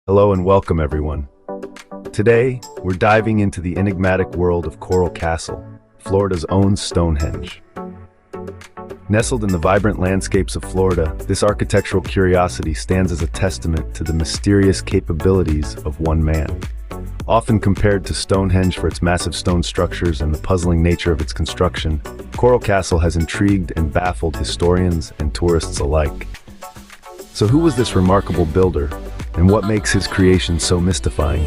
Hello and welcome everyone. Today, we're diving into the enigmatic world of Coral Castle, Florida's own Stonehenge. Nestled in the vibrant landscapes of Florida, this architectural curiosity stands as a testament to the mysterious capabilities of one man. Often compared to Stonehenge for its massive stone structures and the puzzling nature of its construction, Coral Castle has intrigued and baffled historians and tourists alike. So who was this remarkable builder, and what makes his creation so mystifying?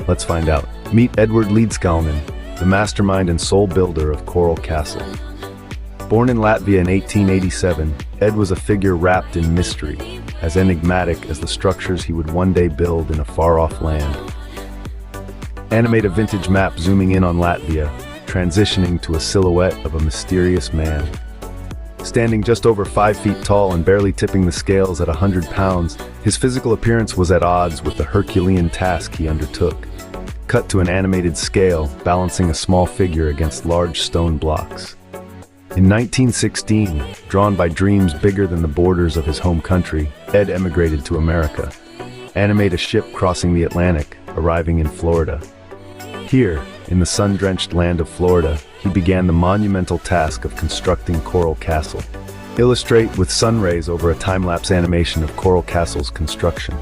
Let's find out. Meet Edward Leedskalnin, the mastermind and sole builder of Coral Castle. Born in Latvia in 1887, Ed was a figure wrapped in mystery, as enigmatic as the structures he would one day build in a far-off land. Animate a vintage map zooming in on Latvia, transitioning to a silhouette of a mysterious man. Standing just over 5 feet tall and barely tipping the scales at 100 pounds, his physical appearance was at odds with the Herculean task he undertook. Cut to an animated scale, balancing a small figure against large stone blocks. In 1916, drawn by dreams bigger than the borders of his home country, Ed emigrated to America. Animate a ship crossing the Atlantic, arriving in Florida. Here, in the sun-drenched land of Florida, he began the monumental task of constructing Coral Castle. Illustrate with sun rays over a time-lapse animation of Coral Castle's construction.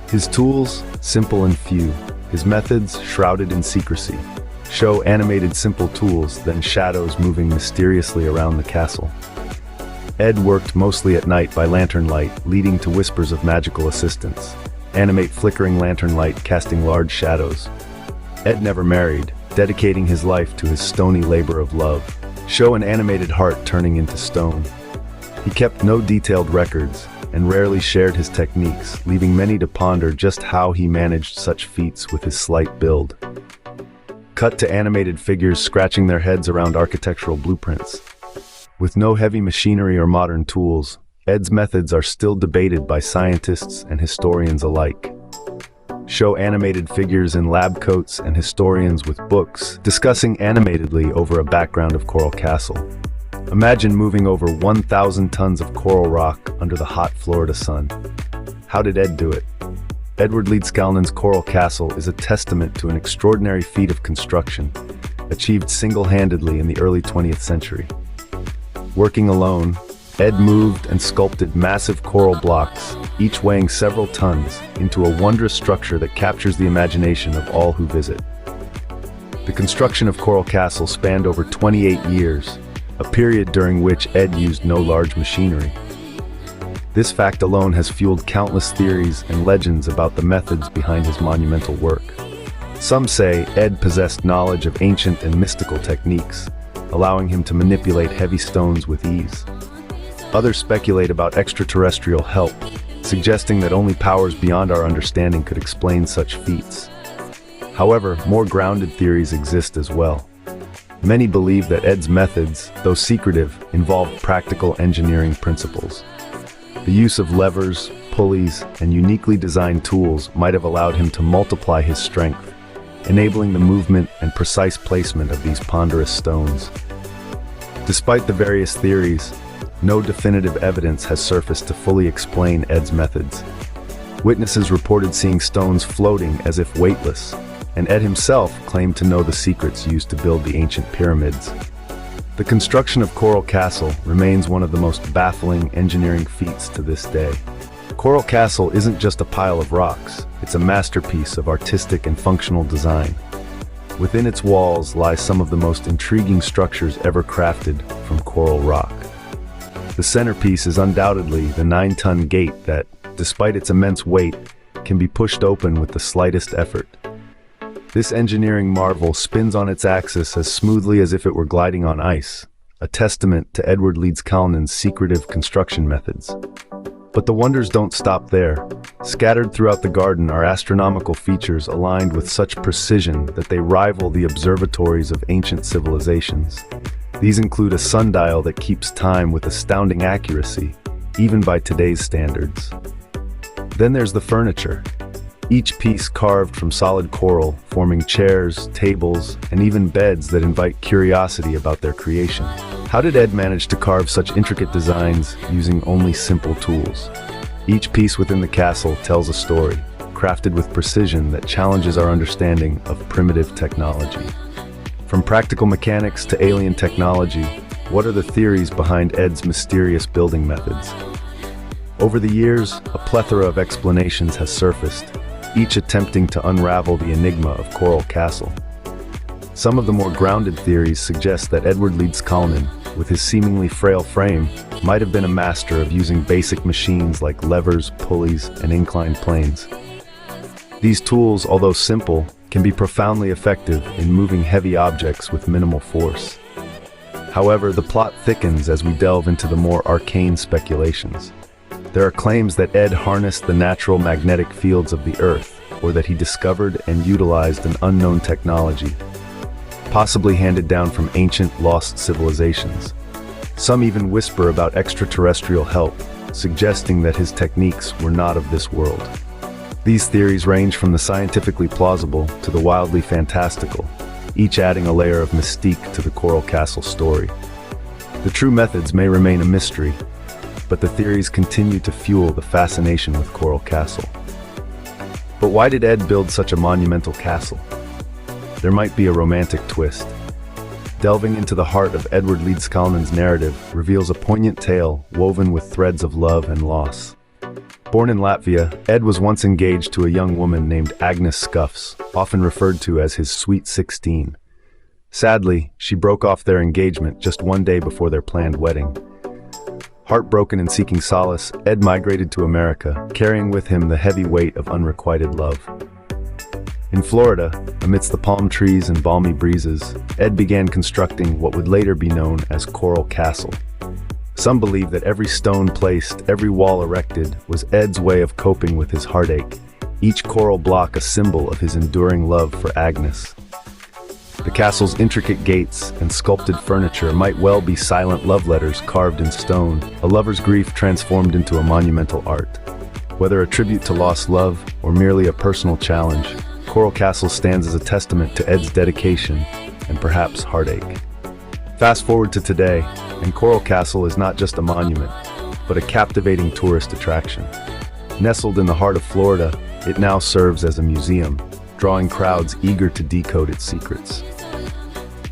His tools, simple and few. His methods, shrouded in secrecy. Show animated simple tools, then shadows moving mysteriously around the castle. Ed worked mostly at night by lantern light, leading to whispers of magical assistance. Animate flickering lantern light casting large shadows. Ed never married, dedicating his life to his stony labor of love. Show an animated heart turning into stone. He kept no detailed records and rarely shared his techniques, leaving many to ponder just how he managed such feats with his slight build. Cut to animated figures scratching their heads around architectural blueprints. With no heavy machinery or modern tools, Ed's methods are still debated by scientists and historians alike. Show animated figures in lab coats and historians with books, discussing animatedly over a background of Coral Castle. Imagine moving over 1,000 tons of coral rock under the hot Florida sun. How did Ed do it? Edward Leedskalnin's Coral Castle is a testament to an extraordinary feat of construction, achieved single-handedly in the early 20th century. Working alone, Ed moved and sculpted massive coral blocks, each weighing several tons, into a wondrous structure that captures the imagination of all who visit. The construction of Coral Castle spanned over 28 years, a period during which Ed used no large machinery. This fact alone has fueled countless theories and legends about the methods behind his monumental work. Some say Ed possessed knowledge of ancient and mystical techniques, allowing him to manipulate heavy stones with ease. Others speculate about extraterrestrial help, suggesting that only powers beyond our understanding could explain such feats. However, more grounded theories exist as well. Many believe that Ed's methods, though secretive, involved practical engineering principles. The use of levers, pulleys, and uniquely designed tools might have allowed him to multiply his strength, enabling the movement and precise placement of these ponderous stones. Despite the various theories, no definitive evidence has surfaced to fully explain Ed's methods. Witnesses reported seeing stones floating as if weightless, and Ed himself claimed to know the secrets used to build the ancient pyramids. The construction of Coral Castle remains one of the most baffling engineering feats to this day. Coral Castle isn't just a pile of rocks, it's a masterpiece of artistic and functional design. Within its walls lie some of the most intriguing structures ever crafted from coral rock. The centerpiece is undoubtedly the 9-ton gate that, despite its immense weight, can be pushed open with the slightest effort. This engineering marvel spins on its axis as smoothly as if it were gliding on ice, a testament to Edward Leedskalnin's secretive construction methods. But the wonders don't stop there. Scattered throughout the garden are astronomical features aligned with such precision that they rival the observatories of ancient civilizations. These include a sundial that keeps time with astounding accuracy, even by today's standards. Then there's the furniture. Each piece carved from solid coral, forming chairs, tables, and even beds that invite curiosity about their creation. How did Ed manage to carve such intricate designs using only simple tools? Each piece within the castle tells a story. crafted with precision that challenges our understanding of primitive technology. From practical mechanics to alien technology, what are the theories behind Ed's mysterious building methods? Over the years, a plethora of explanations has surfaced, each attempting to unravel the enigma of Coral Castle. Some of the more grounded theories suggest that Edward Leedskalnin, with his seemingly frail frame, might have been a master of using basic machines like levers, pulleys, and inclined planes. These tools, although simple, can be profoundly effective in moving heavy objects with minimal force. However, the plot thickens as we delve into the more arcane speculations. There are claims that Ed harnessed the natural magnetic fields of the Earth, or that he discovered and utilized an unknown technology, possibly handed down from ancient, lost civilizations. Some even whisper about extraterrestrial help, suggesting that his techniques were not of this world. These theories range from the scientifically plausible to the wildly fantastical, each adding a layer of mystique to the Coral Castle story. The true methods may remain a mystery, but the theories continue to fuel the fascination with Coral Castle. But why did Ed build such a monumental castle? There might be a romantic twist. Delving into the heart of Edward Leedskalnin's narrative reveals a poignant tale woven with threads of love and loss. Born in Latvia, Ed was once engaged to a young woman named Agnes Scuffs, often referred to as his Sweet 16. Sadly, she broke off their engagement just one day before their planned wedding. Heartbroken and seeking solace, Ed migrated to America, carrying with him the heavy weight of unrequited love. In Florida, amidst the palm trees and balmy breezes, Ed began constructing what would later be known as Coral Castle. Some believe that every stone placed, every wall erected, was Ed's way of coping with his heartache, each coral block a symbol of his enduring love for Agnes. The castle's intricate gates and sculpted furniture might well be silent love letters carved in stone, a lover's grief transformed into a monumental art. Whether a tribute to lost love or merely a personal challenge, Coral Castle stands as a testament to Ed's dedication and perhaps heartache. Fast forward to today, and Coral Castle is not just a monument, but a captivating tourist attraction. Nestled in the heart of Florida, it now serves as a museum, drawing crowds eager to decode its secrets.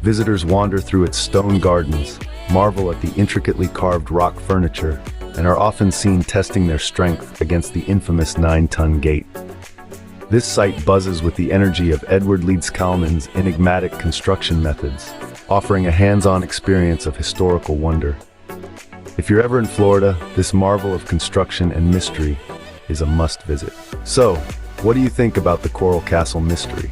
Visitors wander through its stone gardens, marvel at the intricately carved rock furniture, and are often seen testing their strength against the infamous 9-ton gate. This site buzzes with the energy of Edward Leedskalnin's enigmatic construction methods, offering a hands-on experience of historical wonder. If you're ever in Florida, this marvel of construction and mystery is a must-visit. So, what do you think about the Coral Castle mystery?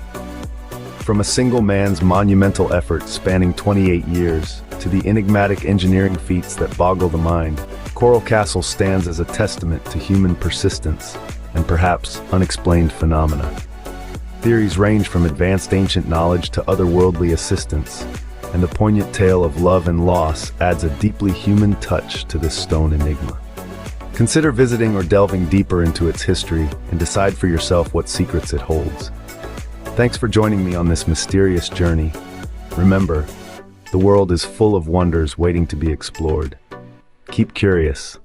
From a single man's monumental effort spanning 28 years to the enigmatic engineering feats that boggle the mind, Coral Castle stands as a testament to human persistence and perhaps unexplained phenomena. Theories range from advanced ancient knowledge to otherworldly assistance, and the poignant tale of love and loss adds a deeply human touch to this stone enigma. Consider visiting or delving deeper into its history and decide for yourself what secrets it holds. Thanks for joining me on this mysterious journey. Remember, the world is full of wonders waiting to be explored. Keep curious,